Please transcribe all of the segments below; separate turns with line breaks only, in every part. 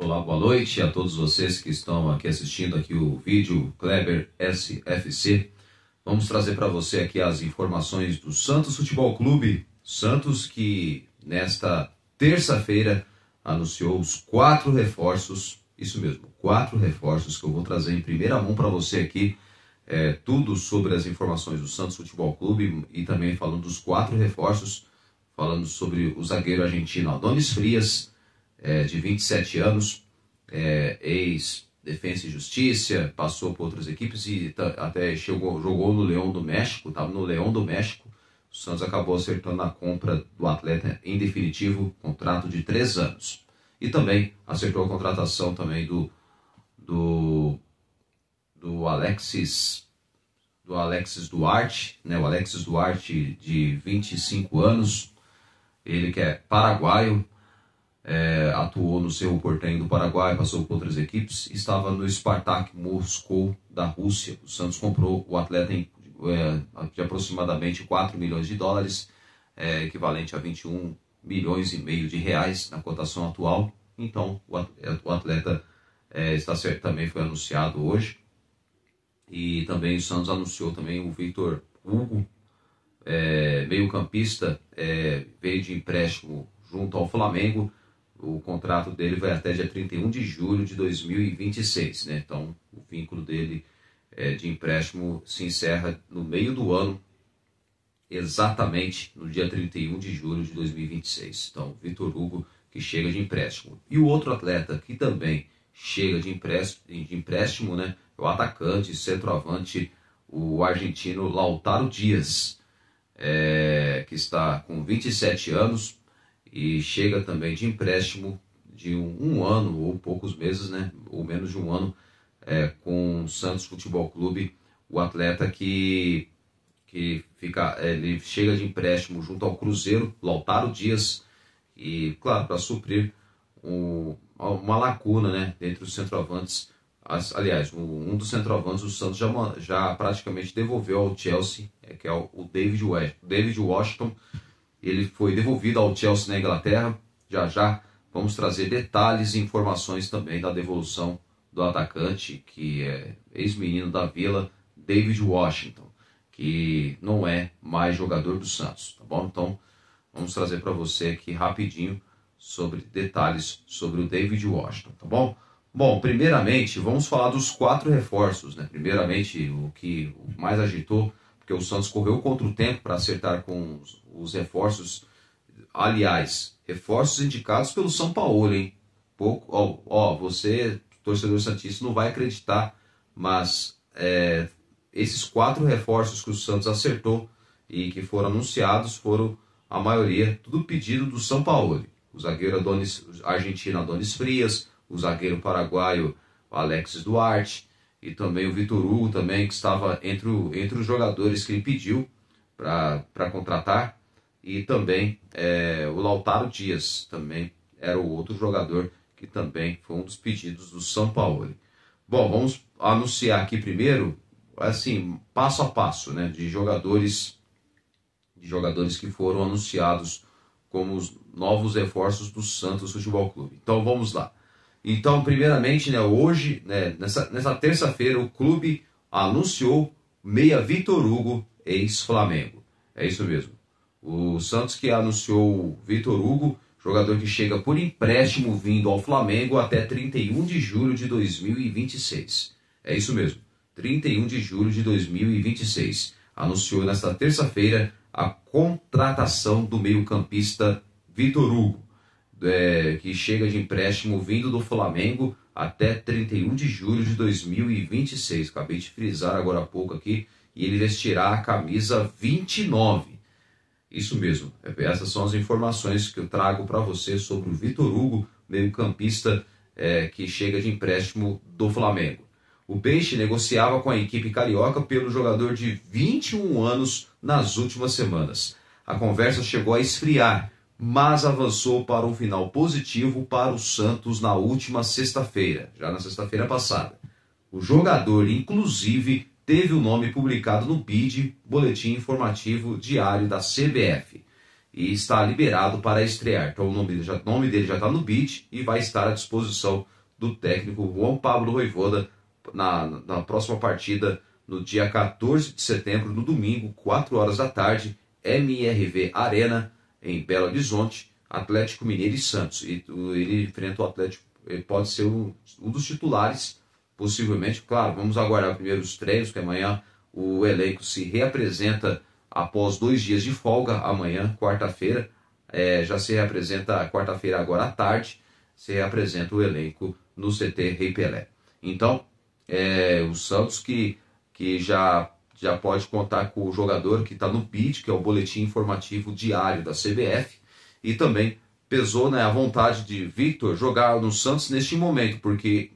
Olá, boa noite a todos vocês que estão aqui assistindo aqui o vídeo Kleber SFC. Vamos trazer para você aqui as informações do Santos Futebol Clube. Santos que nesta terça-feira anunciou os 4 reforços, isso mesmo, 4 reforços que eu vou trazer em primeira mão para você aqui. Tudo sobre as informações do Santos Futebol Clube e também falando dos 4 reforços, falando sobre o zagueiro argentino Adonis Frias, de 27 anos, ex-Defensa e Justiça, passou por outras equipes e até jogou no Leão do México, estava no Leão do México. O Santos acabou acertando a compra do atleta em definitivo, contrato de 3 anos. E também acertou a contratação também do Alexis Duarte, né? O Alexis Duarte, de 25 anos, ele que é paraguaio, atuou no Cerro Porteño do Paraguai, passou por outras equipes, estava no Spartak Moscou da Rússia. O Santos comprou o atleta de aproximadamente 4 milhões de dólares, equivalente a 21 milhões e meio de reais na cotação atual. Então o atleta também foi anunciado hoje. E também o Santos anunciou também o Vitor Hugo, meio-campista, veio de empréstimo junto ao Flamengo. O contrato dele vai até dia 31 de julho de 2026, né? Então o vínculo dele de empréstimo se encerra no meio do ano, exatamente no dia 31 de julho de 2026. Então, Vitor Hugo, que chega de empréstimo. E o outro atleta que também chega de empréstimo, né, é o atacante, centroavante, o argentino Lautaro Dias, que está com 27 anos e chega também de empréstimo de um ano ou poucos meses, né, ou menos de um ano, com o Santos Futebol Clube. O atleta que ele chega de empréstimo junto ao Cruzeiro, Lautaro Dias, e claro, para suprir uma lacuna, né, entre os centroavantes. Aliás, um dos centroavantes o Santos já praticamente devolveu ao Chelsea, que é o David Washington. Ele foi devolvido ao Chelsea na Inglaterra. Já vamos trazer detalhes e informações também da devolução do atacante, que é ex-menino da Vila, David Washington, que não é mais jogador do Santos, tá bom? Então, vamos trazer para você aqui rapidinho sobre detalhes sobre o David Washington, tá bom? Bom, primeiramente, vamos falar dos 4 reforços, né? Primeiramente, o que mais agitou, porque o Santos correu contra o tempo para acertar com os reforços. Aliás, reforços indicados pelo São Paulo, hein? Você, torcedor santista, não vai acreditar, mas esses 4 reforços que o Santos acertou e que foram anunciados foram, a maioria, tudo pedido do São Paulo. O zagueiro argentino Adonis Frias, o zagueiro paraguaio Alexis Duarte, e também o Vitor Hugo, também, que estava entre os jogadores que ele pediu para contratar, e também o Lautaro Dias, também era o outro jogador que também foi um dos pedidos do São Paulo. Bom, vamos anunciar aqui primeiro, assim, passo a passo, né, de jogadores que foram anunciados como os novos reforços do Santos Futebol Clube. Então vamos lá. Então, primeiramente, né, hoje, né, nessa terça-feira, o clube anunciou meia Vitor Hugo, ex-Flamengo. É isso mesmo. O Santos que anunciou o Vitor Hugo, jogador que chega por empréstimo vindo ao Flamengo até 31 de julho de 2026. É isso mesmo, 31 de julho de 2026. Anunciou nesta terça-feira a contratação do meio-campista Vitor Hugo, que chega de empréstimo vindo do Flamengo até 31 de julho de 2026. Acabei de frisar agora há pouco aqui, e ele vestirá a camisa 29. Isso mesmo, essas são as informações que eu trago para você sobre o Vitor Hugo, meio-campista que chega de empréstimo do Flamengo. O Peixe negociava com a equipe carioca pelo jogador de 21 anos nas últimas semanas. A conversa chegou a esfriar, mas avançou para um final positivo para o Santos na última sexta-feira, já na sexta-feira passada. O jogador, inclusive, teve o nome publicado no BID, Boletim Informativo Diário da CBF. e está liberado para estrear. Então o nome dele já está no bid e vai estar à disposição do técnico João Pablo Vojvoda na próxima partida, no dia 14 de setembro, no domingo, 4 horas da tarde, MRV Arena, em Belo Horizonte, Atlético Mineiro e Santos. E ele enfrenta o Atlético, ele pode ser um dos titulares, possivelmente. Claro, vamos aguardar primeiro os treinos, que amanhã o elenco se reapresenta após 2 dias de folga. Amanhã, quarta-feira, já se reapresenta, quarta-feira agora à tarde, se reapresenta o elenco no CT Rei Pelé. Então, o Santos que já pode contar com o jogador que está no BID, que é o Boletim Informativo Diário da CBF, e também pesou, né, a vontade de Victor jogar no Santos neste momento, porque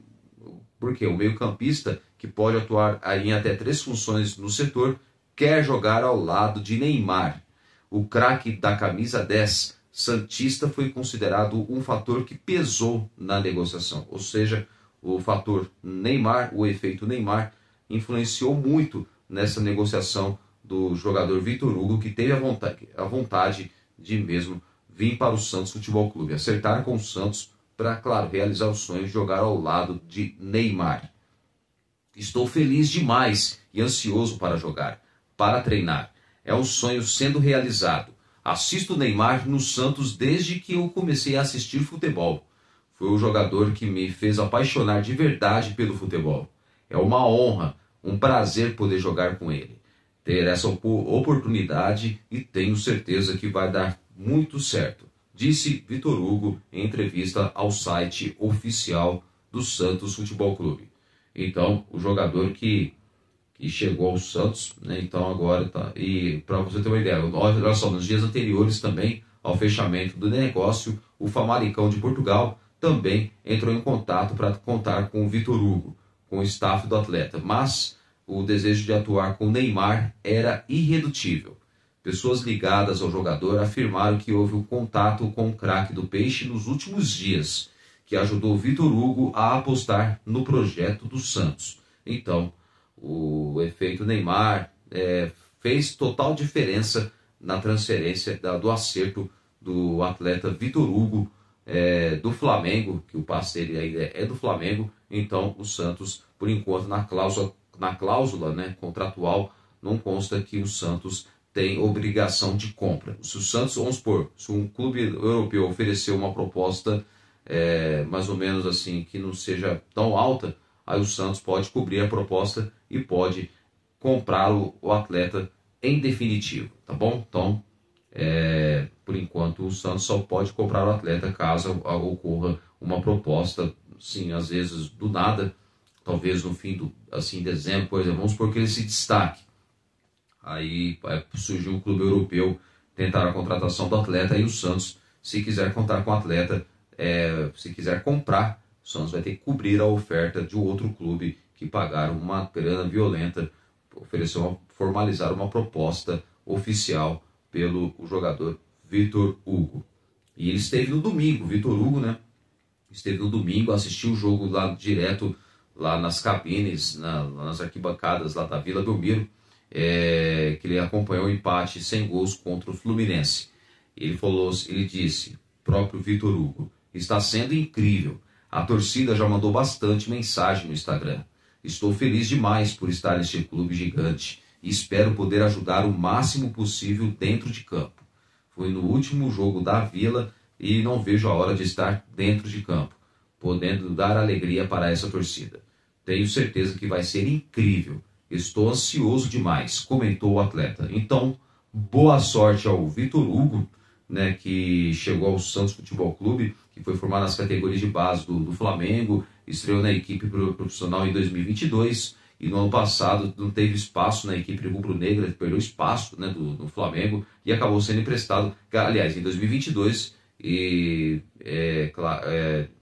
o meio-campista, que pode atuar em até 3 funções no setor, quer jogar ao lado de Neymar. O craque da camisa 10 santista foi considerado um fator que pesou na negociação, ou seja, o fator Neymar, o efeito Neymar, influenciou muito nessa negociação do jogador Vitor Hugo, que teve a vontade de mesmo vir para o Santos Futebol Clube, acertar com o Santos para, claro, realizar o sonho de jogar ao lado de Neymar. Estou feliz demais e ansioso para jogar, para treinar. É um sonho sendo realizado. Assisto Neymar no Santos desde que eu comecei a assistir futebol. Foi o jogador que me fez apaixonar de verdade pelo futebol. É uma honra, um prazer poder jogar com ele, ter essa oportunidade, e tenho certeza que vai dar muito certo, disse Vitor Hugo em entrevista ao site oficial do Santos Futebol Clube. Então, o jogador que chegou ao Santos, né, então agora tá. E para você ter uma ideia, olha só, nos dias anteriores também ao fechamento do negócio, o Famalicão de Portugal também entrou em contato para contar com o Vitor Hugo, com o staff do atleta, mas o desejo de atuar com o Neymar era irredutível. Pessoas ligadas ao jogador afirmaram que houve um contato com o craque do Peixe nos últimos dias, que ajudou o Vitor Hugo a apostar no projeto do Santos. Então, o efeito Neymar fez total diferença na transferência do acerto do atleta Vitor Hugo, do Flamengo, que o passe dele ainda é do Flamengo. Então o Santos, por enquanto, na cláusula, né, contratual, não consta que o Santos tem obrigação de compra. Se o Santos, vamos supor, se um clube europeu oferecer uma proposta mais ou menos assim, que não seja tão alta, aí o Santos pode cobrir a proposta e pode comprar o atleta em definitivo, tá bom? Então, por enquanto, o Santos só pode comprar o atleta caso ocorra uma proposta, sim, às vezes do nada, talvez no fim em dezembro, por exemplo, vamos supor que ele se destaque. Aí surgiu um clube europeu tentar a contratação do atleta, e o Santos, se quiser contar com o atleta, se quiser comprar, o Santos vai ter que cobrir a oferta de outro clube que pagaram uma grana violenta, formalizar uma proposta oficial pelo jogador Vitor Hugo. E ele esteve no domingo, Vitor Hugo, né? Esteve no domingo, assistiu o jogo lá direto, lá nas cabines, nas arquibancadas lá da Vila Belmiro, que ele acompanhou o empate sem gols contra o Fluminense. Ele disse, próprio Vitor Hugo, está sendo incrível. A torcida já mandou bastante mensagem no Instagram. Estou feliz demais por estar neste clube gigante e espero poder ajudar o máximo possível dentro de campo. Foi no último jogo da Vila e não vejo a hora de estar dentro de campo, podendo dar alegria para essa torcida. Tenho certeza que vai ser incrível. Estou ansioso demais, comentou o atleta. Então, boa sorte ao Vitor Hugo, né, que chegou ao Santos Futebol Clube, que foi formado nas categorias de base do Flamengo, estreou na equipe profissional em 2022, e no ano passado não teve espaço na equipe rubro-negra, perdeu espaço, né, do Flamengo, e acabou sendo emprestado, aliás, em 2022, e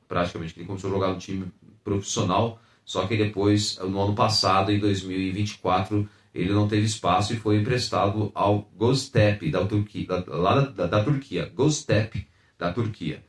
praticamente ele começou a jogar no time profissional, só que depois, no ano passado, em 2024, ele não teve espaço e foi emprestado ao Göztepe da Turquia, Göztepe da Turquia,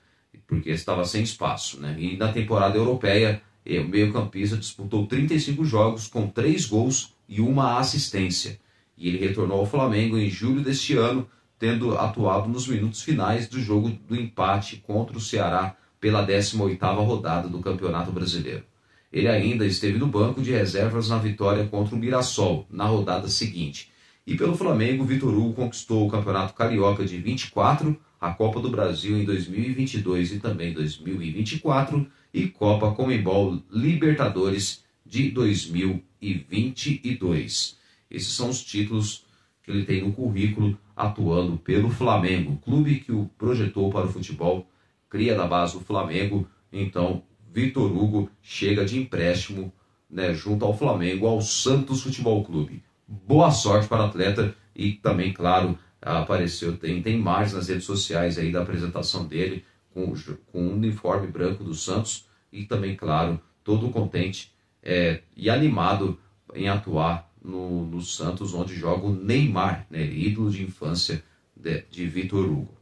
porque estava sem espaço, né? E na temporada europeia, o meio-campista disputou 35 jogos com 3 gols e 1 assistência. E ele retornou ao Flamengo em julho deste ano, tendo atuado nos minutos finais do jogo do empate contra o Ceará pela 18ª rodada do Campeonato Brasileiro. Ele ainda esteve no banco de reservas na vitória contra o Mirassol, na rodada seguinte. E pelo Flamengo, Vitor Hugo conquistou o Campeonato Carioca de 24, a Copa do Brasil em 2022 e também 2024, e Copa Conmebol Libertadores de 2022. Esses são os títulos que ele tem no currículo atuando pelo Flamengo, clube que o projetou para o futebol, cria da base o Flamengo. Então, Vitor Hugo chega de empréstimo, né, junto ao Flamengo, ao Santos Futebol Clube. Boa sorte para o atleta e também, claro, apareceu, tem imagens nas redes sociais aí da apresentação dele com o uniforme branco do Santos e também, claro, todo contente e animado em atuar no Santos, onde joga o Neymar, né, ídolo de infância de Vitor Hugo.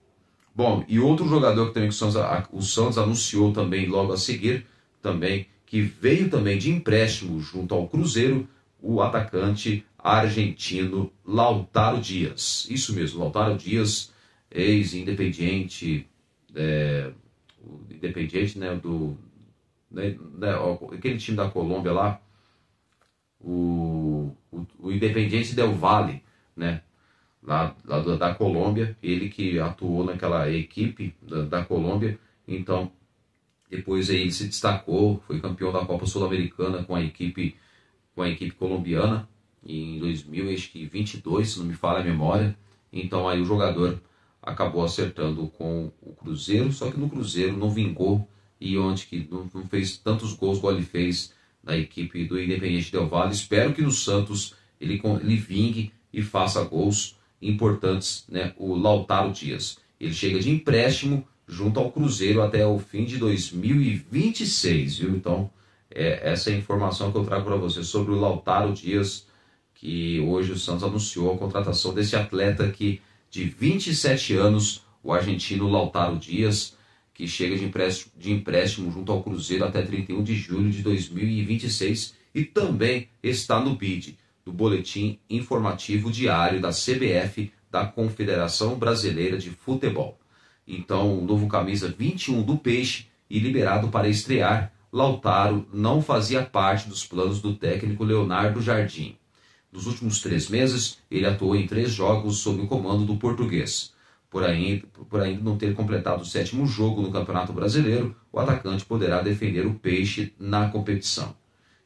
Bom, e outro jogador que também o Santos anunciou também logo a seguir, também, que veio também de empréstimo junto ao Cruzeiro, o atacante argentino Lautaro Dias. Isso mesmo, Lautaro Dias, ex-Independiente, Independiente, né, aquele time da Colômbia lá, o Independiente del Valle, né, lá da Colômbia, ele que atuou naquela equipe da Colômbia. Então, depois aí ele se destacou, foi campeão da Copa Sul-Americana com a equipe colombiana em 2022, se não me falha a memória. Então aí o jogador acabou acertando com o Cruzeiro, só que no Cruzeiro não vingou e onde que não fez tantos gols igual ele fez na equipe do Independiente del Valle. Espero que no Santos ele vingue e faça gols importantes, né? O Lautaro Dias. Ele chega de empréstimo junto ao Cruzeiro até o fim de 2026, viu? Então, essa é a informação que eu trago para você sobre o Lautaro Dias, que hoje o Santos anunciou a contratação desse atleta aqui de 27 anos, o argentino Lautaro Dias, que chega de empréstimo junto ao Cruzeiro até 31 de julho de 2026 e também está no BID, do Boletim Informativo Diário da CBF, da Confederação Brasileira de Futebol. Então, o novo camisa 21 do Peixe e liberado para estrear, Lautaro não fazia parte dos planos do técnico Leonardo Jardim. Nos últimos 3 meses, ele atuou em 3 jogos sob o comando do português. Por ainda não ter completado o 7º jogo no Campeonato Brasileiro, o atacante poderá defender o Peixe na competição.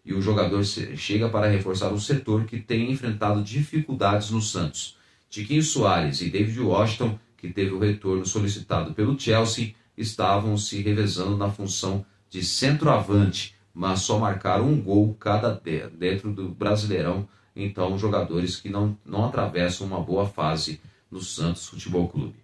E o jogador chega para reforçar um setor que tem enfrentado dificuldades no Santos. Tiquinho Soares e David Washington, que teve o retorno solicitado pelo Chelsea, estavam se revezando na função de centroavante, mas só marcaram um gol cada dentro do Brasileirão. Então, jogadores que não atravessam uma boa fase no Santos Futebol Clube.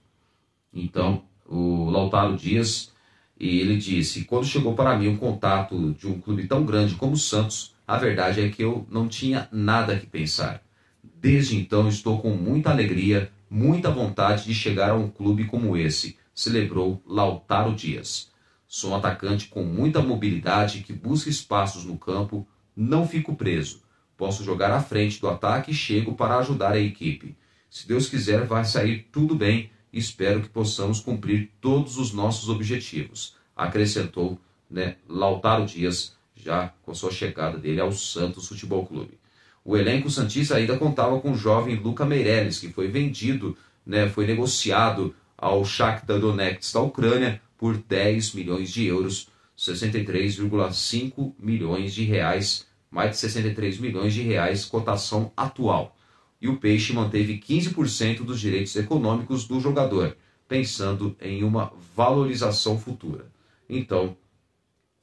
Então, o Lautaro Dias, e ele disse: quando chegou para mim um contato de um clube tão grande como o Santos, a verdade é que eu não tinha nada que pensar. Desde então estou com muita alegria, muita vontade de chegar a um clube como esse, celebrou Lautaro Dias. Sou um atacante com muita mobilidade que busca espaços no campo, não fico preso. Posso jogar à frente do ataque e chego para ajudar a equipe. Se Deus quiser, vai sair tudo bem e espero que possamos cumprir todos os nossos objetivos, acrescentou, né, Lautaro Dias, já com sua chegada dele ao Santos Futebol Clube. O elenco santista ainda contava com o jovem Luca Meireles, que foi vendido, né, foi negociado ao Shakhtar Donetsk da Ucrânia por 10 milhões de euros, 63,5 milhões de reais, mais de 63 milhões de reais, cotação atual. E o Peixe manteve 15% dos direitos econômicos do jogador, pensando em uma valorização futura. Então,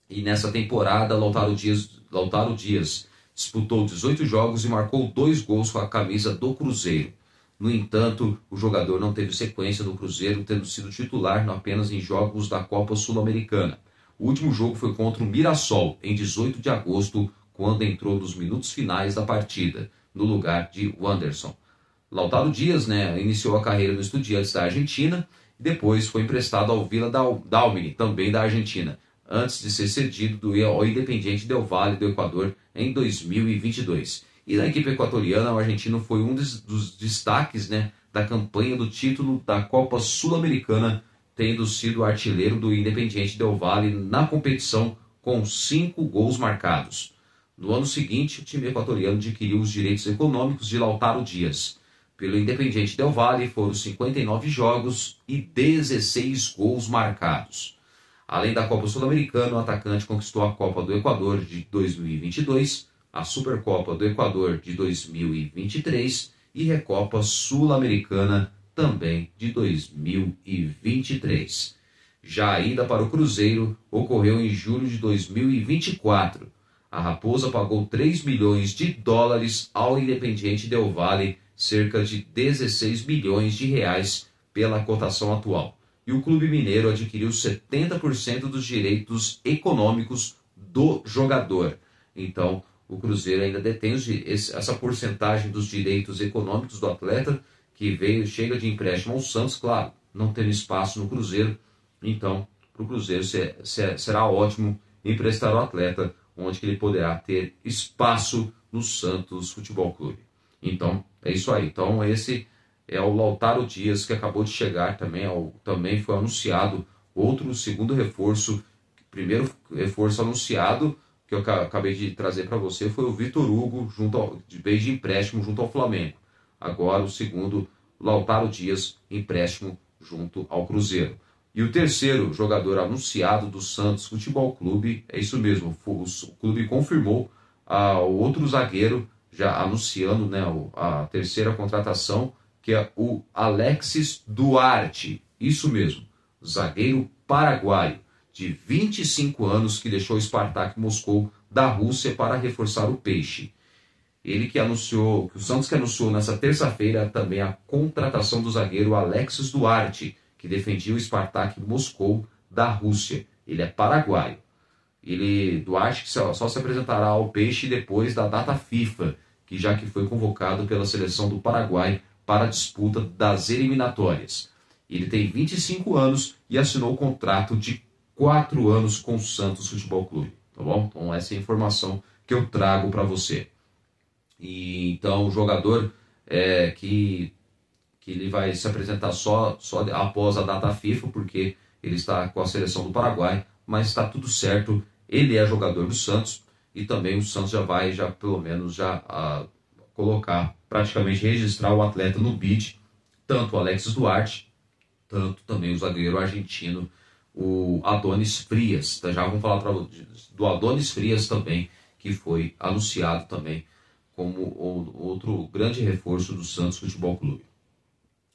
e nessa temporada, Lautaro Dias disputou 18 jogos e marcou 2 gols com a camisa do Cruzeiro. No entanto, o jogador não teve sequência no Cruzeiro, tendo sido titular apenas em jogos da Copa Sul-Americana. O último jogo foi contra o Mirassol, em 18 de agosto, quando entrou nos minutos finais da partida, no lugar de Wanderson. Lautaro Dias, né, iniciou a carreira no Estudiantes da Argentina e depois foi emprestado ao Villa Dálmine, também da Argentina, antes de ser cedido ao Independiente del Valle do Equador em 2022. E na equipe equatoriana, o argentino foi um dos destaques, né, da campanha do título da Copa Sul-Americana, tendo sido artilheiro do Independiente Del Valle na competição com 5 gols marcados. No ano seguinte, o time equatoriano adquiriu os direitos econômicos de Lautaro Dias. Pelo Independiente Del Valle foram 59 jogos e 16 gols marcados. Além da Copa Sul-Americana, o atacante conquistou a Copa do Equador de 2022, a Supercopa do Equador de 2023 e Recopa Sul-Americana também de 2023. Já a ida para o Cruzeiro ocorreu em julho de 2024. A Raposa pagou 3 milhões de dólares ao Independiente Del Valle, cerca de 16 milhões de reais pela cotação atual. E o Clube Mineiro adquiriu 70% dos direitos econômicos do jogador. Então, o Cruzeiro ainda detém essa porcentagem dos direitos econômicos do atleta, que chega de empréstimo ao Santos, claro, não tendo espaço no Cruzeiro. Então, para o Cruzeiro será ótimo emprestar o atleta, onde que ele poderá ter espaço no Santos Futebol Clube. Então, é isso aí. Então, esse é o Lautaro Dias, que acabou de chegar também. Também foi anunciado outro segundo reforço. Primeiro reforço anunciado, que eu acabei de trazer para você, foi o Vitor Hugo, de empréstimo junto ao Flamengo. Agora o segundo, Lautaro Dias, empréstimo junto ao Cruzeiro. E o terceiro jogador anunciado do Santos Futebol Clube, é isso mesmo, o clube confirmou o outro zagueiro, já anunciando, né, a terceira contratação, que é o Alexis Duarte. Isso mesmo, zagueiro paraguaio, de 25 anos, que deixou o Spartak Moscou da Rússia para reforçar o Peixe. Ele que anunciou, o Santos que anunciou nessa terça-feira também a contratação do zagueiro Alexis Duarte, que defendia o Spartak Moscou da Rússia. Ele é paraguaio. Duarte que só se apresentará ao Peixe depois da data FIFA, já que foi convocado pela seleção do Paraguai para a disputa das eliminatórias. Ele tem 25 anos e assinou o contrato de 4 anos com o Santos Futebol Clube. Tá bom? Então essa é a informação que eu trago para você. E então o jogador que ele vai se apresentar só após a data FIFA, porque ele está com a seleção do Paraguai, mas está tudo certo, ele é jogador do Santos, e também o Santos vai pelo menos colocar, praticamente registrar o atleta no bid, tanto o Alexis Duarte, tanto também o zagueiro argentino, o Adonis Frias. Então, já vamos falar do Adonis Frias também, que foi anunciado também como outro grande reforço do Santos Futebol Clube.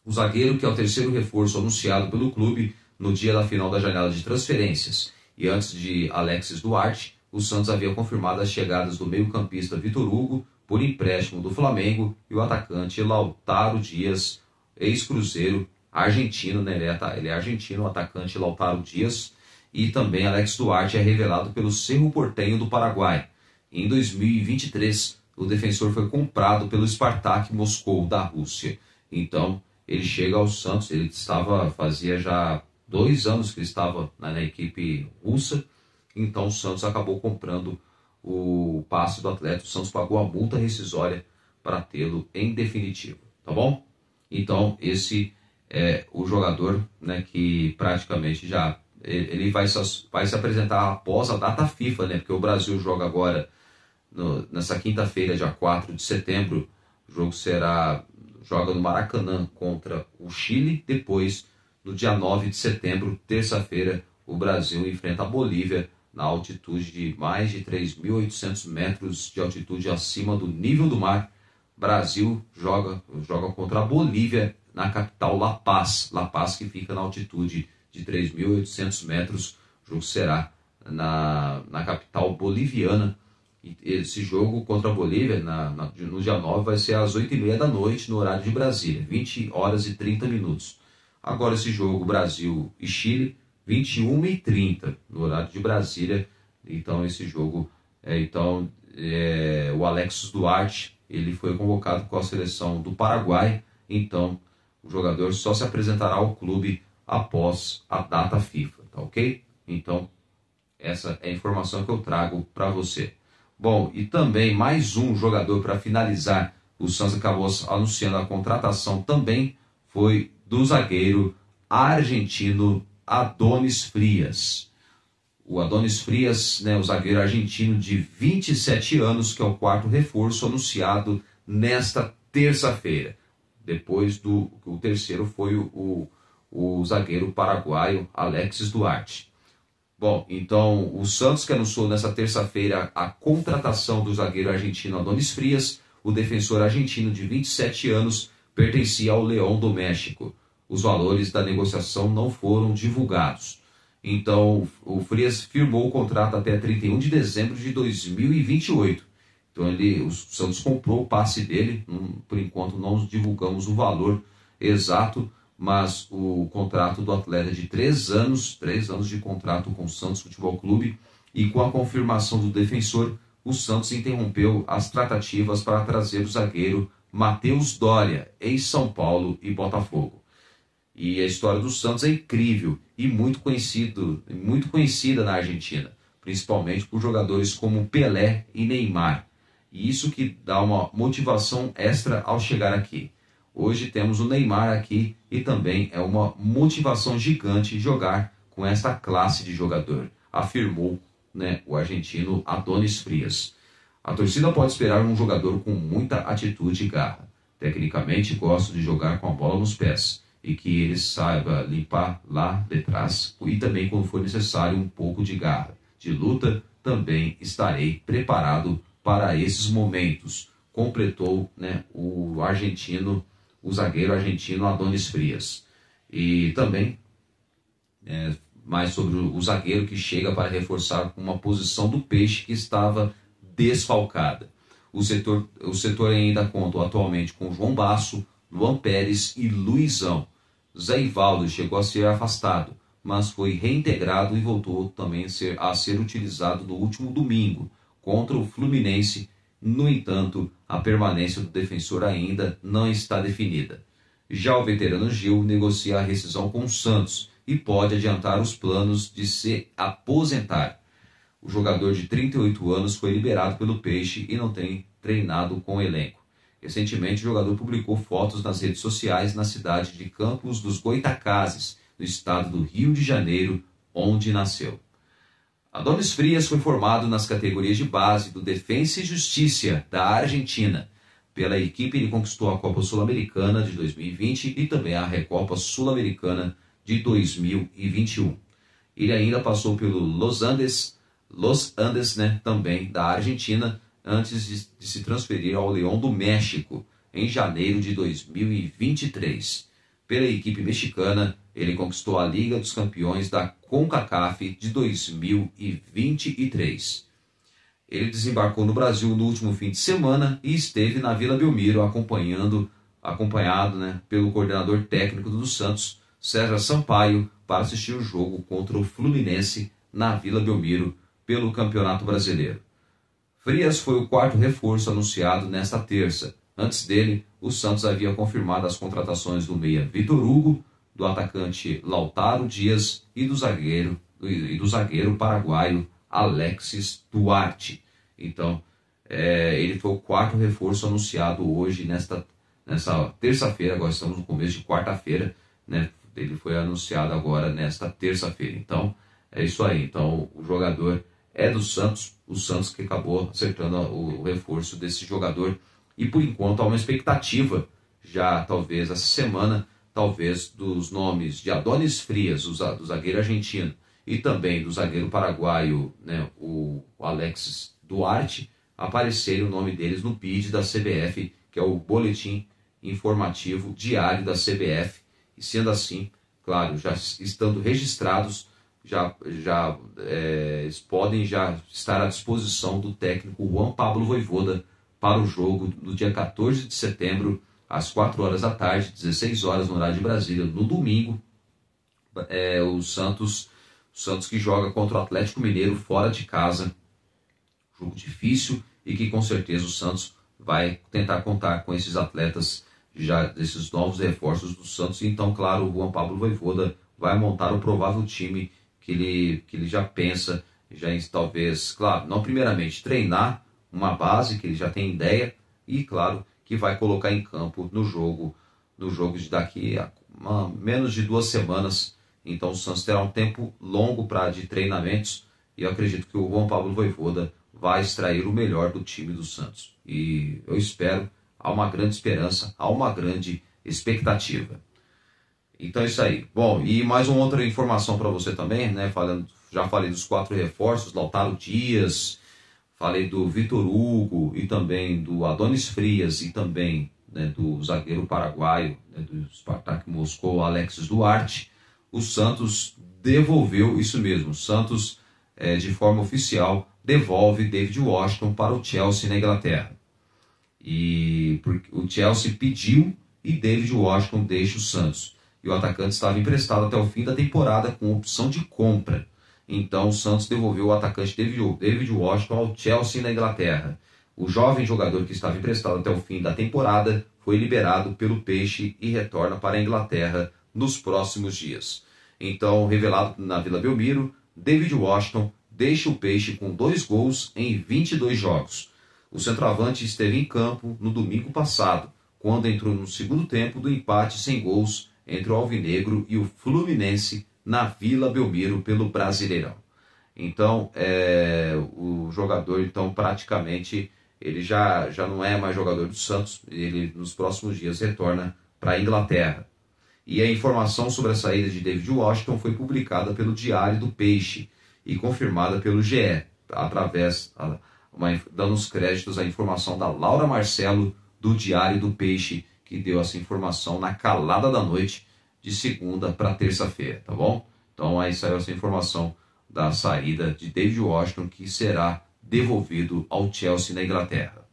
O zagueiro, que é o terceiro reforço anunciado pelo clube no dia da final da janela de transferências. E antes de Alexis Duarte, o Santos havia confirmado as chegadas do meio-campista Vitor Hugo por empréstimo do Flamengo e o atacante Lautaro Dias, ex-Cruzeiro, argentino, né? Ele é argentino, o atacante Lautaro Dias. E também Alex Duarte é revelado pelo Cerro Porteño do Paraguai. Em 2023, o defensor foi comprado pelo Spartak Moscou da Rússia. Então, ele chega ao Santos, fazia já 2 anos que ele estava na equipe russa, então o Santos acabou comprando o passe do atleta, o Santos pagou a multa rescisória para tê-lo em definitivo, tá bom? Então esse é o jogador, né, que praticamente ele vai se apresentar após a data FIFA, né, porque o Brasil joga agora, nessa quinta-feira, dia 4 de setembro, o jogo joga no Maracanã contra o Chile. Depois, no dia 9 de setembro, terça-feira, o Brasil enfrenta a Bolívia na altitude de mais de 3.800 metros de altitude acima do nível do mar. Brasil joga contra a Bolívia na capital La Paz. La Paz, que fica na altitude de 3.800 metros. O jogo será na capital boliviana. Esse jogo contra a Bolívia, no dia 9, vai ser às 8h30 da noite, no horário de Brasília, 20 horas e 30 minutos. Agora esse jogo, Brasil e Chile, 21h30, no horário de Brasília. Então esse jogo, o Alexis Duarte, ele foi convocado com a seleção do Paraguai. Então o jogador só se apresentará ao clube após a data FIFA, tá ok? Então essa é a informação que eu trago para você. Bom, e também mais um jogador para finalizar. O Santos acabou anunciando a contratação também foi do zagueiro argentino Adonis Frias. O Adonis Frias, né, o zagueiro argentino de 27 anos, que é o quarto reforço anunciado nesta terça-feira. Depois o terceiro foi o zagueiro paraguaio Alexis Duarte. Bom, então o Santos que anunciou nessa terça-feira a contratação do zagueiro argentino Adonis Frias, o defensor argentino de 27 anos, pertencia ao León do México. Os valores da negociação não foram divulgados. Então, o Frias firmou o contrato até 31 de dezembro de 2028. Então, o Santos comprou o passe dele. Por enquanto, não divulgamos o valor exato, mas o contrato do atleta é de 3 anos de contrato com o Santos Futebol Clube. E com a confirmação do defensor, o Santos interrompeu as tratativas para trazer o zagueiro Matheus Doria, ex-São Paulo e Botafogo. E a história do Santos é incrível e muito conhecida na Argentina, principalmente por jogadores como Pelé e Neymar. E isso que dá uma motivação extra ao chegar aqui. Hoje temos o Neymar aqui e também é uma motivação gigante jogar com esta classe de jogador, afirmou, né, o argentino Adonis Frias. A torcida pode esperar um jogador com muita atitude e garra. Tecnicamente, gosto de jogar com a bola nos pés e que ele saiba limpar lá de trás e também, quando for necessário, um pouco de garra. De luta, também estarei preparado para esses momentos, completou, né, o zagueiro argentino Adonis Frias. E também, mais sobre o zagueiro que chega para reforçar uma posição do Peixe que estava desfalcada. O setor ainda conta atualmente com João Basso, Luan Pérez e Luizão. Zé Ivaldo chegou a ser afastado, mas foi reintegrado e voltou também a ser utilizado no último domingo contra o Fluminense. No entanto, a permanência do defensor ainda não está definida. Já o veterano Gil negocia a rescisão com o Santos e pode adiantar os planos de se aposentar. O jogador de 38 anos foi liberado pelo Peixe e não tem treinado com o elenco. Recentemente, o jogador publicou fotos nas redes sociais na cidade de Campos dos Goytacazes, no estado do Rio de Janeiro, onde nasceu. Adonis Frias foi formado nas categorias de base do Defensa e Justiça da Argentina. Pela equipe, ele conquistou a Copa Sul-Americana de 2020 e também a Recopa Sul-Americana de 2021. Ele ainda passou pelo Los Andes, né, também da Argentina, antes de se transferir ao León do México, em janeiro de 2023. Pela equipe mexicana, ele conquistou a Liga dos Campeões da CONCACAF de 2023. Ele desembarcou no Brasil no último fim de semana e esteve na Vila Belmiro acompanhado, né, pelo coordenador técnico do Santos, César Sampaio, para assistir o jogo contra o Fluminense na Vila Belmiro pelo Campeonato Brasileiro. Frias foi o quarto reforço anunciado nesta terça. Antes dele, o Santos havia confirmado as contratações do meia Vitor Hugo, do atacante Lautaro Dias e do zagueiro paraguaio Alexis Duarte. Então, ele foi o quarto reforço anunciado hoje, nessa terça-feira. Agora estamos no começo de quarta-feira, né? Ele foi anunciado agora nesta terça-feira. Então, é isso aí. Então, o jogador é do Santos, o Santos que acabou acertando o reforço desse jogador. E por enquanto há uma expectativa, já talvez essa semana, talvez dos nomes de Adonis Frias, do zagueiro argentino, e também do zagueiro paraguaio, né, o Alexis Duarte, aparecerem o nome deles no BID da CBF, que é o Boletim Informativo Diário da CBF. E sendo assim, claro, já estando registrados, eles podem já estar à disposição do técnico Juan Pablo Vojvoda para o jogo do dia 14 de setembro, às 4 horas da tarde, 16 horas no horário de Brasília, no domingo. O Santos que joga contra o Atlético Mineiro fora de casa, jogo difícil, e que com certeza o Santos vai tentar contar com esses atletas, já desses novos reforços do Santos. Então, claro, o Juan Pablo Vojvoda vai montar o provável time que ele já pensa, talvez, claro, não primeiramente treinar uma base que ele já tem ideia, e claro, que vai colocar em campo no jogo no jogo de daqui a menos de 2 semanas. Então o Santos terá um tempo longo de treinamentos e eu acredito que o João Pablo Vojvoda vai extrair o melhor do time do Santos. E eu espero, há uma grande esperança, há uma grande expectativa. Então é isso aí. Bom, e mais uma outra informação para você também, né? Já falei dos 4 reforços, Lautaro Dias, falei do Vitor Hugo e também do Adonis Frias e também, né, do zagueiro paraguaio, né, do Spartak Moscou, Alexis Duarte. O Santos devolveu, isso mesmo, o Santos, de forma oficial, devolve David Washington para o Chelsea na Inglaterra. E o Chelsea pediu e David Washington deixa o Santos. E o atacante estava emprestado até o fim da temporada com opção de compra. Então o Santos devolveu o atacante David Washington ao Chelsea na Inglaterra. O jovem jogador que estava emprestado até o fim da temporada foi liberado pelo Peixe e retorna para a Inglaterra nos próximos dias. Então, revelado na Vila Belmiro, David Washington deixa o Peixe com 2 gols em 22 jogos. O centroavante esteve em campo no domingo passado, quando entrou no segundo tempo do empate sem gols entre o Alvinegro e o Fluminense na Vila Belmiro pelo Brasileirão. Então, o jogador, então, praticamente, ele já não é mais jogador do Santos, ele nos próximos dias retorna para a Inglaterra. E a informação sobre a saída de David Washington foi publicada pelo Diário do Peixe e confirmada pelo GE, dando os créditos à informação da Laura Marcelo, do Diário do Peixe, que deu essa informação na calada da noite, de segunda para terça-feira, tá bom? Então aí saiu essa informação da saída de David Washington, que será devolvido ao Chelsea na Inglaterra.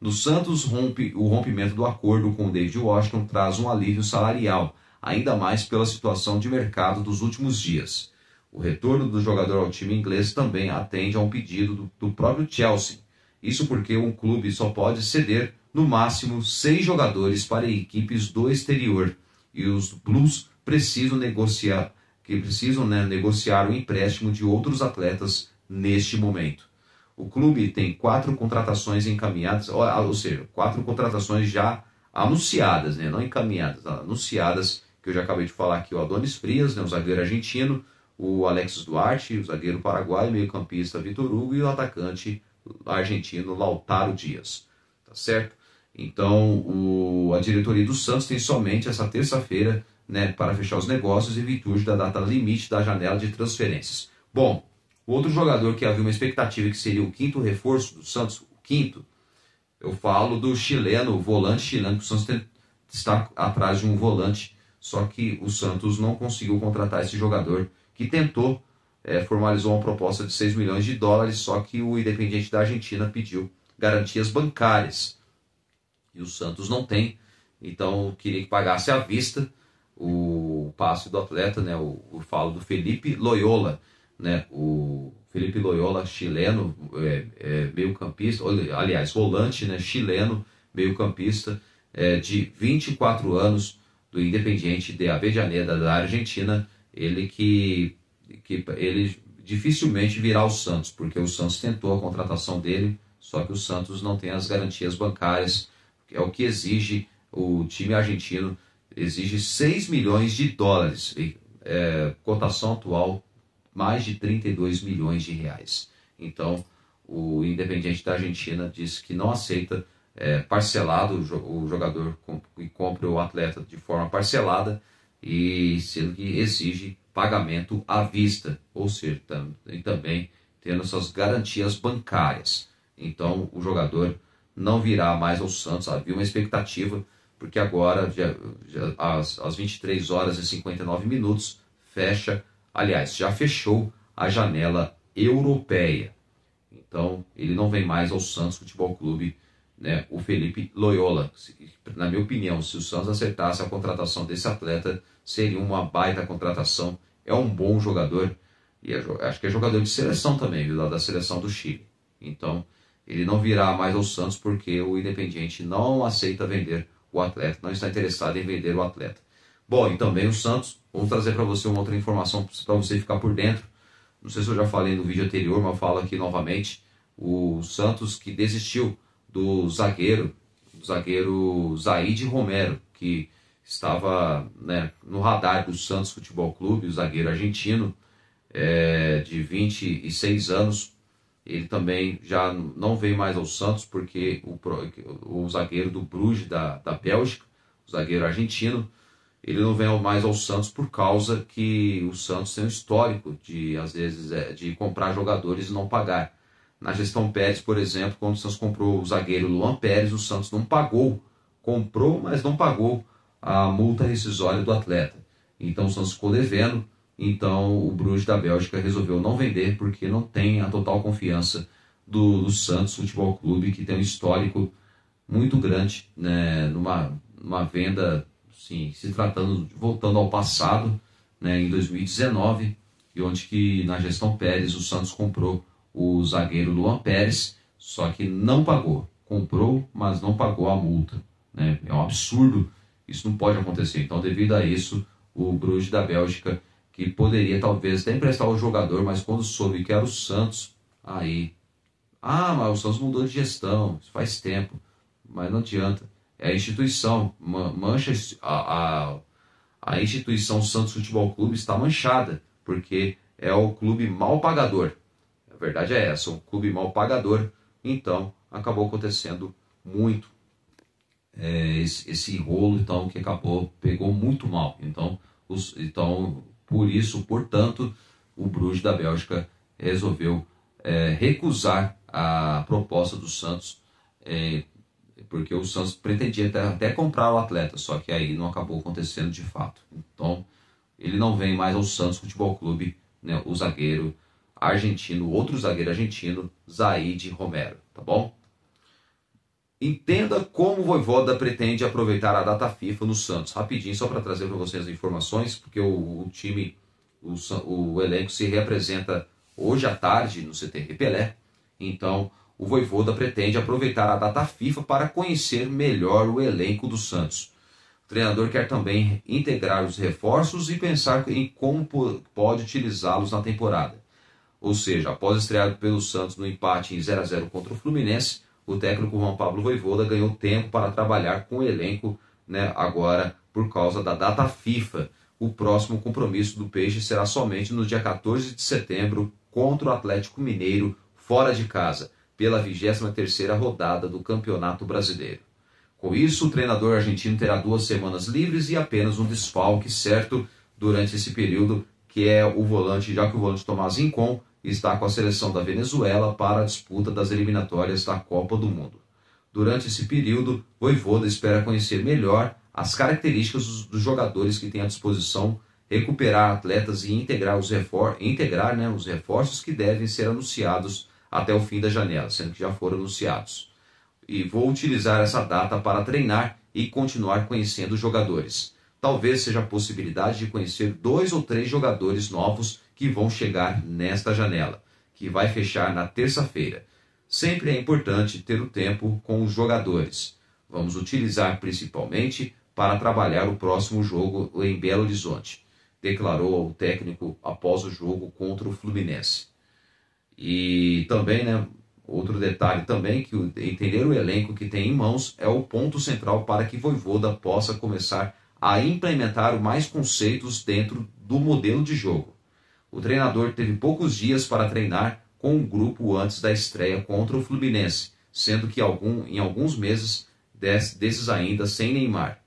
No Santos, o rompimento do acordo com o David Washington traz um alívio salarial, ainda mais pela situação de mercado dos últimos dias. O retorno do jogador ao time inglês também atende a um pedido do próprio Chelsea. Isso porque um clube só pode ceder, no máximo, 6 jogadores para equipes do exterior. E os Blues precisam negociar o empréstimo de outros atletas neste momento. O clube tem 4 contratações encaminhadas, ou seja, 4 contratações já anunciadas, né? Não encaminhadas, anunciadas, que eu já acabei de falar aqui, o Adonis Frias, né, o zagueiro argentino, o Alexis Duarte, o zagueiro paraguaio, meio-campista Vitor Hugo e o atacante argentino Lautaro Dias. Tá certo? Então, a diretoria do Santos tem somente essa terça-feira, né, para fechar os negócios em virtude da data limite da janela de transferências. Bom, o outro jogador que havia uma expectativa que seria o 5º reforço do Santos, o 5º, eu falo do chileno, o volante chileno, que o Santos está atrás de um volante, só que o Santos não conseguiu contratar esse jogador, que tentou, formalizou uma proposta de 6 milhões de dólares, só que o Independiente da Argentina pediu garantias bancárias. E o Santos não tem, então queria que pagasse à vista o passe do atleta, né? Eu falo do Felipe Loyola, né? O Felipe Loyola, chileno, meio-campista, aliás, volante, né? Chileno, meio-campista, de 24 anos, do Independiente de Avellaneda, da Argentina. Ele ele dificilmente virá ao Santos, porque o Santos tentou a contratação dele, só que o Santos não tem as garantias bancárias, que é o que exige o time argentino, exige 6 milhões de dólares, cotação atual, mais de 32 milhões de reais. Então, o Independiente da Argentina disse que não aceita parcelado o jogador e compra o atleta de forma parcelada, e sendo que exige pagamento à vista, ou seja, também tendo suas garantias bancárias. Então o jogador não virá mais ao Santos. Havia uma expectativa, porque agora, às 23 horas e 59 minutos, já fechou a janela europeia. Então ele não vem mais ao Santos Futebol Clube, né, o Felipe Loyola. Na minha opinião, se o Santos acertasse a contratação desse atleta, seria uma baita contratação. É um bom jogador, e acho que é jogador de seleção também, viu, lá da seleção do Chile. Então, ele não virá mais ao Santos porque o Independiente não aceita vender o atleta, não está interessado em vender o atleta. Bom, e também o Santos, vamos trazer para você uma outra informação para você ficar por dentro. Não sei se eu já falei no vídeo anterior, mas eu falo aqui novamente. O Santos que desistiu do zagueiro Zaid Romero, que estava, né, no radar do Santos Futebol Clube, o zagueiro argentino, de 26 anos. Ele também já não veio mais ao Santos porque o zagueiro do Bruges da Bélgica, o zagueiro argentino, ele não vem mais ao Santos por causa que o Santos tem um histórico de, às vezes, de comprar jogadores e não pagar. Na gestão Pérez, por exemplo, quando o Santos comprou o zagueiro Luan Pérez, o Santos não pagou, comprou, mas não pagou a multa rescisória do atleta. Então o Santos ficou devendo, então o Bruges da Bélgica resolveu não vender porque não tem a total confiança do Santos Futebol Clube, que tem um histórico muito grande, né, numa venda, sim, se tratando, voltando ao passado, né, em 2019, e onde que na gestão Pérez o Santos comprou o zagueiro Luan Pérez, só que não pagou. Comprou, mas não pagou a multa, né? É um absurdo, isso não pode acontecer. Então, devido a isso, o Bruges da Bélgica, que poderia talvez até emprestar o jogador, mas quando soube que era o Santos, aí... mas o Santos mudou de gestão, isso faz tempo, mas não adianta. É a instituição, mancha a instituição Santos Futebol Clube está manchada, porque é o clube mal pagador. A verdade é essa, um clube mal pagador, então acabou acontecendo muito esse rolo, então, que pegou muito mal. Então, por isso, portanto, o Bruges da Bélgica resolveu recusar a proposta do Santos, porque o Santos pretendia até comprar o atleta, só que aí não acabou acontecendo de fato. Então, ele não vem mais ao Santos Futebol Clube, né, o zagueiro argentino, outro zagueiro argentino, Zaid Romero, tá bom? Entenda como o Vojvoda pretende aproveitar a data FIFA no Santos. Rapidinho, só para trazer para vocês as informações, porque o time, o elenco se reapresenta hoje à tarde no CT Pelé. Então, o Vojvoda pretende aproveitar a data FIFA para conhecer melhor o elenco do Santos. O treinador quer também integrar os reforços e pensar em como pode utilizá-los na temporada. Ou seja, após estrear pelo Santos no empate em 0-0 contra o Fluminense, o técnico Juan Pablo Vojvoda ganhou tempo para trabalhar com o elenco, né, agora por causa da data FIFA. O próximo compromisso do Peixe será somente no dia 14 de setembro contra o Atlético Mineiro, fora de casa, pela 23ª rodada do Campeonato Brasileiro. Com isso, o treinador argentino terá 2 semanas livres e apenas um desfalque certo durante esse período, que é o volante, já que o volante Tomás Rincon está com a seleção da Venezuela para a disputa das eliminatórias da Copa do Mundo. Durante esse período, Vojvoda espera conhecer melhor as características dos jogadores que tem à disposição, recuperar atletas e integrar os reforços que devem ser anunciados até o fim da janela, sendo que já foram anunciados. E vou utilizar essa data para treinar e continuar conhecendo os jogadores. Talvez seja a possibilidade de conhecer 2 ou 3 jogadores novos que vão chegar nesta janela, que vai fechar na terça-feira. Sempre é importante ter o tempo com os jogadores. Vamos utilizar principalmente para trabalhar o próximo jogo em Belo Horizonte, declarou o técnico após o jogo contra o Fluminense. E também, outro detalhe também, que entender o elenco que tem em mãos é o ponto central para que Vojvoda possa começar a implementar mais conceitos dentro do modelo de jogo. O treinador teve poucos dias para treinar com o grupo antes da estreia contra o Fluminense, sendo que em alguns meses desses ainda sem Neymar.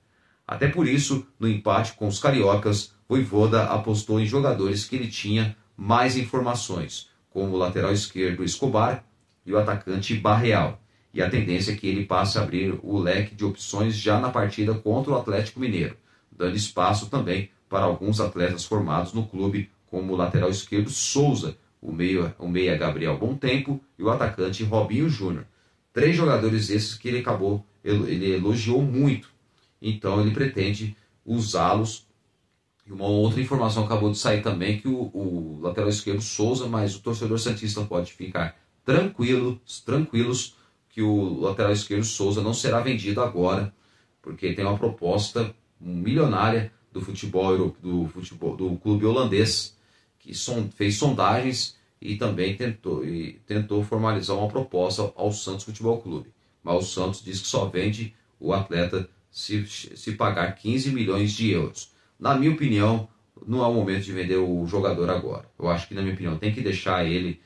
Até por isso, no empate com os cariocas, Vojvoda apostou em jogadores que ele tinha mais informações, como o lateral esquerdo Escobar e o atacante Barreal. E a tendência é que ele passe a abrir o leque de opções já na partida contra o Atlético Mineiro, dando espaço também para alguns atletas formados no clube, como o lateral esquerdo Souza, o meia Gabriel Bom-Tempo e o atacante Robinho Júnior. 3 jogadores esses que ele elogiou muito. Então ele pretende usá-los. E uma outra informação acabou de sair também, que o lateral esquerdo Souza, mas o torcedor santista pode ficar tranquilos que o lateral esquerdo Souza não será vendido agora, porque tem uma proposta milionária do clube holandês, que fez sondagens e também tentou formalizar uma proposta ao Santos Futebol Clube. Mas o Santos diz que só vende o atleta se pagar 15 milhões de euros. Na minha opinião, não é o momento de vender o jogador agora. Eu acho que, na minha opinião, tem que deixar ele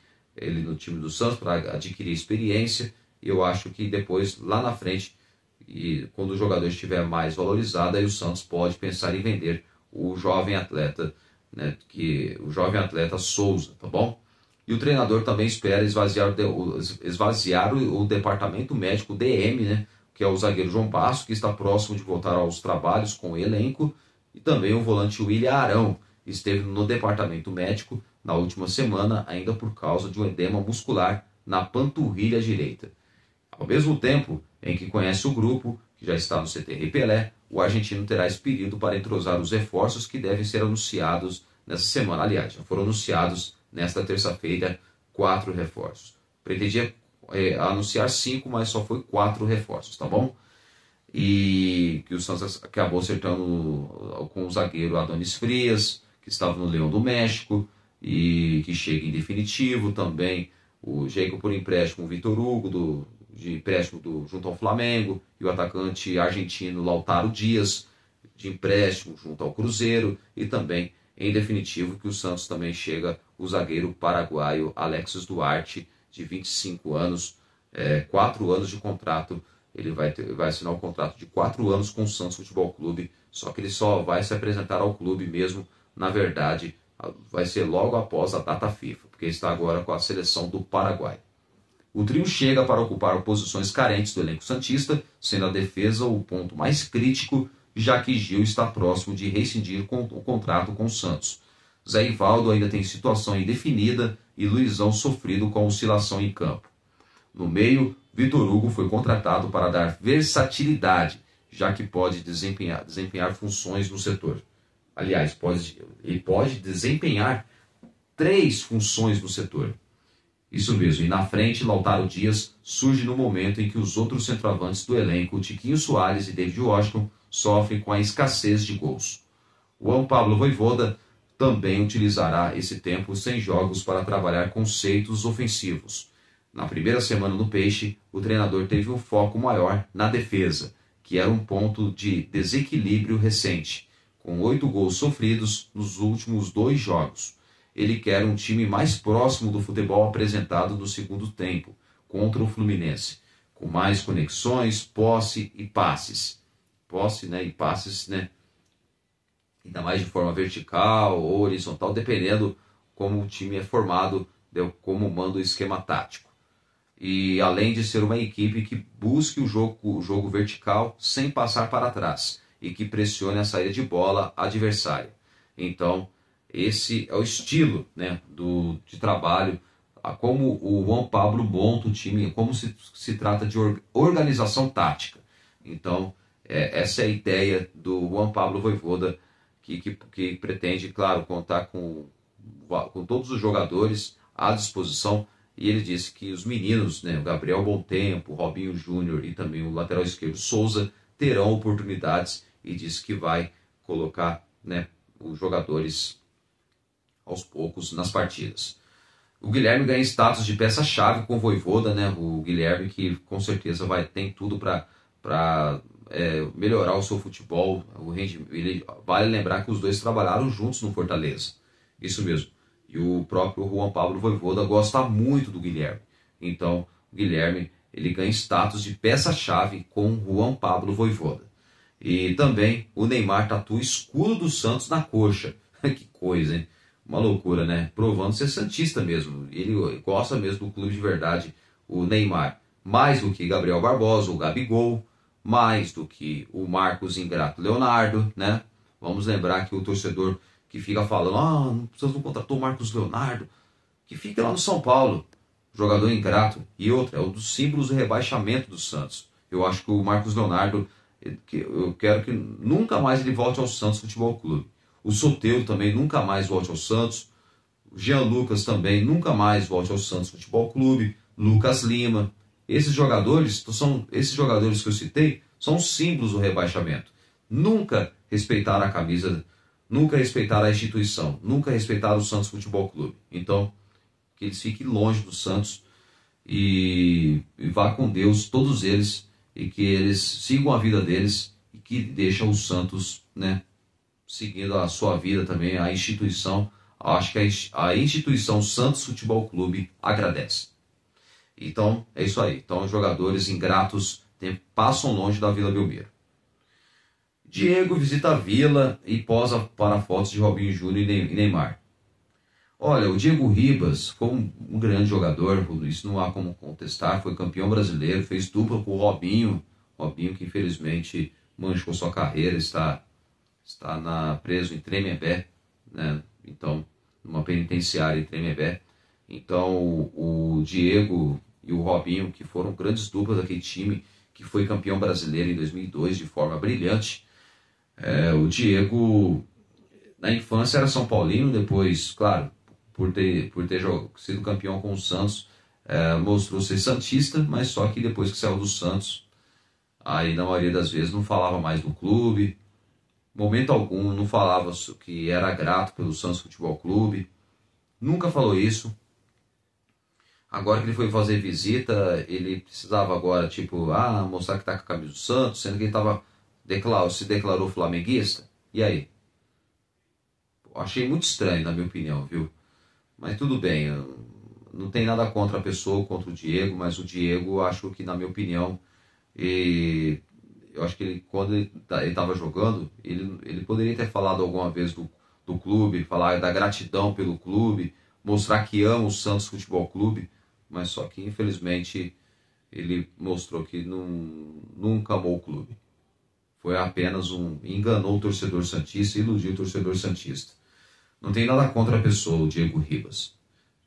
no time do Santos para adquirir experiência. E eu acho que depois, lá na frente, e quando o jogador estiver mais valorizado, aí o Santos pode pensar em vender o jovem atleta, né, o jovem atleta Souza, tá bom? E o treinador também espera esvaziar o departamento médico, o DM, né, que é o zagueiro João Basso, que está próximo de voltar aos trabalhos com o elenco, e também o volante William Arão, que esteve no departamento médico na última semana, ainda por causa de um edema muscular na panturrilha direita. Ao mesmo tempo em que conhece o grupo, que já está no CT Rei Pelé, o argentino terá esse período para entrosar os reforços que devem ser anunciados nessa semana. Aliás, já foram anunciados nesta terça-feira 4 reforços. Pretendia anunciar 5, mas só foi 4 reforços, tá bom? E que o Santos acabou acertando com o zagueiro Adonis Frias, que estava no Leão do México, e que chega em definitivo. Também o Jacob por empréstimo, o Vitor Hugo, de empréstimo junto ao Flamengo, e o atacante argentino Lautaro Dias, de empréstimo junto ao Cruzeiro, e também, em definitivo, que o Santos também chega o zagueiro paraguaio Alexis Duarte, de 25 anos, 4 anos de contrato. Ele vai assinar um contrato de 4 anos com o Santos Futebol Clube, só que ele só vai se apresentar ao clube mesmo, na verdade, vai ser logo após a data FIFA, porque está agora com a seleção do Paraguai. O trio chega para ocupar posições carentes do elenco santista, sendo a defesa o ponto mais crítico, já que Gil está próximo de rescindir o contrato com o Santos. Zé Ivaldo ainda tem situação indefinida e Luizão sofrido com oscilação em campo. No meio, Vitor Hugo foi contratado para dar versatilidade, já que pode desempenhar funções no setor. Aliás, ele pode desempenhar 3 funções no setor. Isso mesmo, e na frente, Lautaro Dias surge no momento em que os outros centroavantes do elenco, Tiquinho Soares e David Washington, sofrem com a escassez de gols. O Juan Pablo Vojvoda também utilizará esse tempo sem jogos para trabalhar conceitos ofensivos. Na primeira semana no Peixe, o treinador teve um foco maior na defesa, que era um ponto de desequilíbrio recente, com 8 gols sofridos nos últimos 2 jogos. Ele quer um time mais próximo do futebol apresentado no segundo tempo, contra o Fluminense, com mais conexões, posse e passes. Posse, né, e passes, né, ainda mais de forma vertical ou horizontal, dependendo como o time é formado, como manda o esquema tático. E além de ser uma equipe que busque o jogo vertical sem passar para trás e que pressione a saída de bola adversária. Então, esse é o estilo, né, de trabalho, como o Juan Pablo monta o time, como se trata de organização tática. Então, essa é a ideia do Juan Pablo Vojvoda, que pretende, claro, contar com todos os jogadores à disposição. E ele disse que os meninos, né, o Gabriel Bontempo, o Robinho Júnior e também o lateral esquerdo Souza, terão oportunidades, e disse que vai colocar, né, os jogadores aos poucos nas partidas. O Guilherme ganha status de peça-chave com o Vojvoda, né? O Guilherme, que com certeza tem tudo para melhorar o seu futebol. Vale lembrar que os dois trabalharam juntos no Fortaleza. Isso mesmo. E o próprio Juan Pablo Vojvoda gosta muito do Guilherme. Então, o Guilherme, ele ganha status de peça-chave com o Juan Pablo Vojvoda. E também o Neymar tatua escudo do Santos na coxa. Que coisa, hein? Uma loucura, né? Provando ser santista mesmo. Ele gosta mesmo do clube de verdade, o Neymar. Mais do que Gabriel Barbosa, o Gabigol. Mais do que o Marcos Ingrato Leonardo, né? Vamos lembrar que o torcedor que fica falando, o Santos não contratou o Marcos Leonardo, que fica lá no São Paulo, jogador ingrato. E outra, é um dos símbolos do rebaixamento do Santos. Eu acho que o Marcos Leonardo, eu quero que nunca mais ele volte ao Santos Futebol Clube. O Soteldo também nunca mais volte ao Santos. O Jean Lucas também nunca mais volte ao Santos Futebol Clube. Lucas Lima. Esses jogadores que eu citei são símbolos do rebaixamento. Nunca respeitaram a camisa, nunca respeitaram a instituição, nunca respeitaram o Santos Futebol Clube. Então, que eles fiquem longe do Santos e vá com Deus, todos eles, e que eles sigam a vida deles e que deixa o Santos, né, seguindo a sua vida também, a instituição. Acho que a instituição Santos Futebol Clube agradece. Então, é isso aí. Então, os jogadores ingratos passam longe da Vila Belmiro. Diego visita a Vila e posa para fotos de Robinho Júnior e Neymar. Olha, o Diego Ribas foi um grande jogador, isso não há como contestar, foi campeão brasileiro, fez dupla com o Robinho, que infelizmente manchou sua carreira, está preso em Tremembé, né? Então, numa penitenciária em Tremembé. Então, o Diego e o Robinho, que foram grandes duplas daquele time, que foi campeão brasileiro em 2002 de forma brilhante. O Diego, na infância, era São Paulino, depois, claro, por ter sido campeão com o Santos, mostrou ser santista, mas só que depois que saiu do Santos, aí na maioria das vezes não falava mais do clube, momento algum não falava que era grato pelo Santos Futebol Clube, nunca falou isso. Agora que ele foi fazer visita, ele precisava agora, mostrar que tá com a camisa do Santos, sendo que ele se declarou flamenguista. E aí? Achei muito estranho, na minha opinião, viu? Mas tudo bem, não tem nada contra a pessoa, contra o Diego, mas o Diego, acho que, na minha opinião, eu acho que quando ele estava jogando, ele poderia ter falado alguma vez do clube, falar da gratidão pelo clube, mostrar que ama o Santos Futebol Clube, mas só que, infelizmente, ele mostrou que nunca amou o clube. Foi apenas enganou o torcedor santista e iludiu o torcedor santista. Não tem nada contra a pessoa, o Diego Ribas.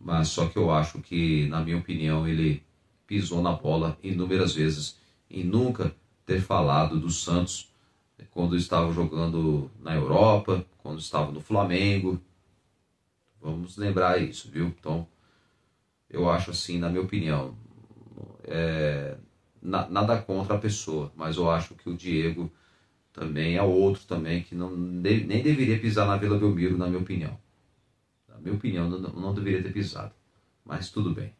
Mas só que eu acho que, na minha opinião, ele pisou na bola inúmeras vezes em nunca ter falado do Santos quando estava jogando na Europa, quando estava no Flamengo. Vamos lembrar isso, viu? Então, eu acho assim, na minha opinião, nada contra a pessoa, mas eu acho que o Diego também é outro também que nem deveria pisar na Vila Belmiro, na minha opinião. Na minha opinião, não deveria ter pisado. Mas tudo bem.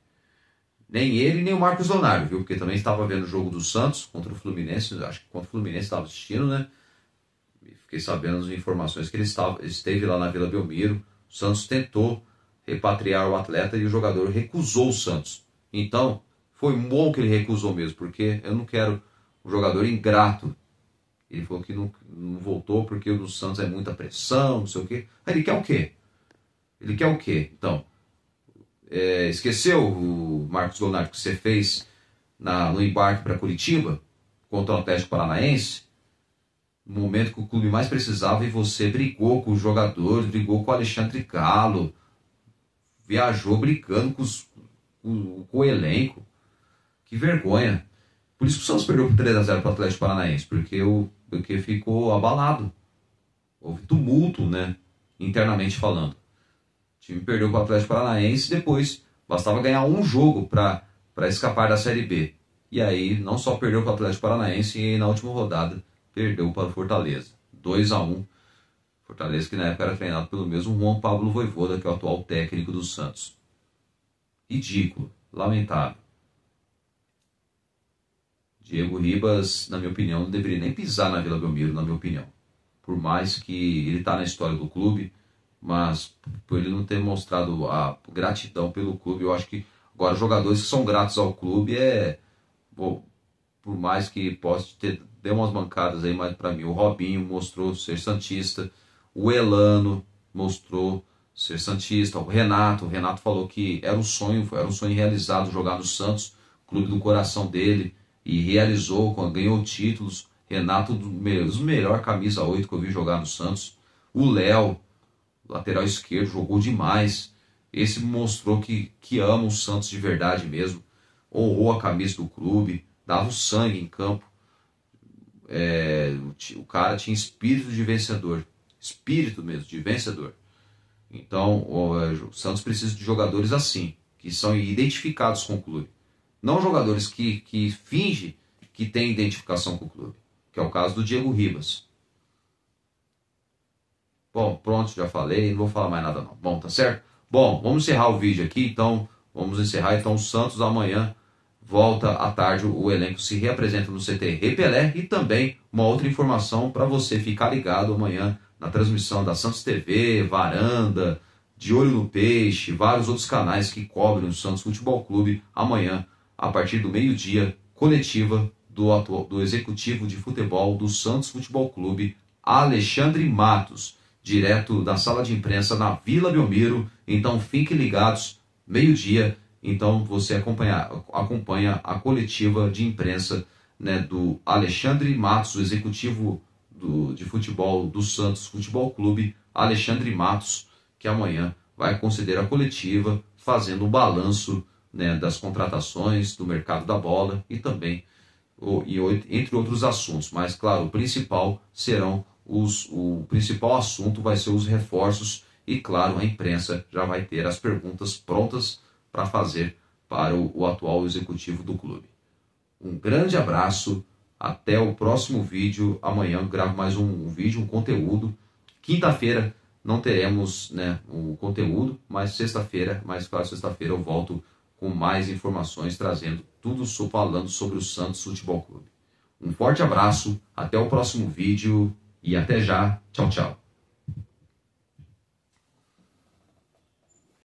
Nem ele, nem o Marcos Leonardo, viu? Porque também estava vendo o jogo do Santos contra o Fluminense. Acho que contra o Fluminense estava assistindo, né? E fiquei sabendo as informações que ele esteve lá na Vila Belmiro. O Santos tentou repatriar o atleta e o jogador recusou o Santos. Então, foi bom que ele recusou mesmo, porque eu não quero um jogador ingrato. Ele falou que não voltou porque o do Santos é muita pressão, não sei o quê. Aí ele quer o quê? Ele quer o quê? Então, esqueceu o Marcos Leonardo que você fez no embarque para Curitiba contra o Atlético Paranaense? No momento que o clube mais precisava e você brigou com os jogadores, brigou com o Alexandre Galo, viajou brigando com o elenco. Que vergonha. Por isso que o Santos perdeu por 3-0 para o Atlético Paranaense, porque ficou abalado. Houve tumulto, né, internamente falando. O time perdeu para o Atlético Paranaense e depois bastava ganhar um jogo para escapar da Série B. E aí não só perdeu para o Atlético Paranaense, e na última rodada perdeu para o Fortaleza. 2-1. Fortaleza que na época era treinado pelo mesmo Juan Pablo Vojvoda, que é o atual técnico do Santos. Ridículo. Lamentável. Diego Ribas, na minha opinião, não deveria nem pisar na Vila Belmiro, na minha opinião. Por mais que ele está na história do clube, mas por ele não ter mostrado a gratidão pelo clube, eu acho que agora jogadores que são gratos ao clube por mais que possa ter deu umas bancadas aí, mas para mim o Robinho mostrou ser santista, o Elano mostrou ser santista, o Renato falou que era um sonho realizado jogar no Santos, clube do coração dele, e realizou, ganhou títulos. Renato, dos melhor camisa 8 que eu vi jogar no Santos. O Léo, lateral esquerdo, jogou demais. Esse mostrou que ama o Santos de verdade mesmo. Honrou a camisa do clube, dava o sangue em campo. O cara tinha espírito de vencedor. Espírito mesmo, de vencedor. Então, o Santos precisa de jogadores assim, que são identificados com o clube. Não jogadores que fingem que têm identificação com o clube. Que é o caso do Diego Ribas. Bom, pronto, já falei, não vou falar mais nada não. Bom, tá certo? Bom, vamos encerrar o vídeo aqui, então. Vamos encerrar, então, o Santos amanhã volta à tarde, o elenco se reapresenta no CT Repelé. E também uma outra informação para você ficar ligado amanhã na transmissão da Santos TV, Varanda, De Olho no Peixe, vários outros canais que cobrem o Santos Futebol Clube. Amanhã, a partir do meio-dia, coletiva do executivo de futebol do Santos Futebol Clube, Alexandre Matos, direto da sala de imprensa na Vila Belmiro. Então fiquem ligados, meio-dia. Então você acompanha a coletiva de imprensa, né, do Alexandre Matos, o executivo de futebol do Santos Futebol Clube, Alexandre Matos, que amanhã vai conceder a coletiva fazendo um balanço, né, das contratações, do mercado da bola e também entre outros assuntos. Mas claro, o principal assunto vai ser os reforços e claro, a imprensa já vai ter as perguntas prontas para fazer para o atual executivo do clube. Um grande abraço, até o próximo vídeo. Amanhã eu gravo mais um vídeo, um conteúdo. Quinta-feira não teremos, né, o conteúdo, mas sexta-feira eu volto com mais informações, trazendo tudo falando sobre o Santos Futebol Clube. Um forte abraço, até o próximo vídeo e até já. Tchau, tchau.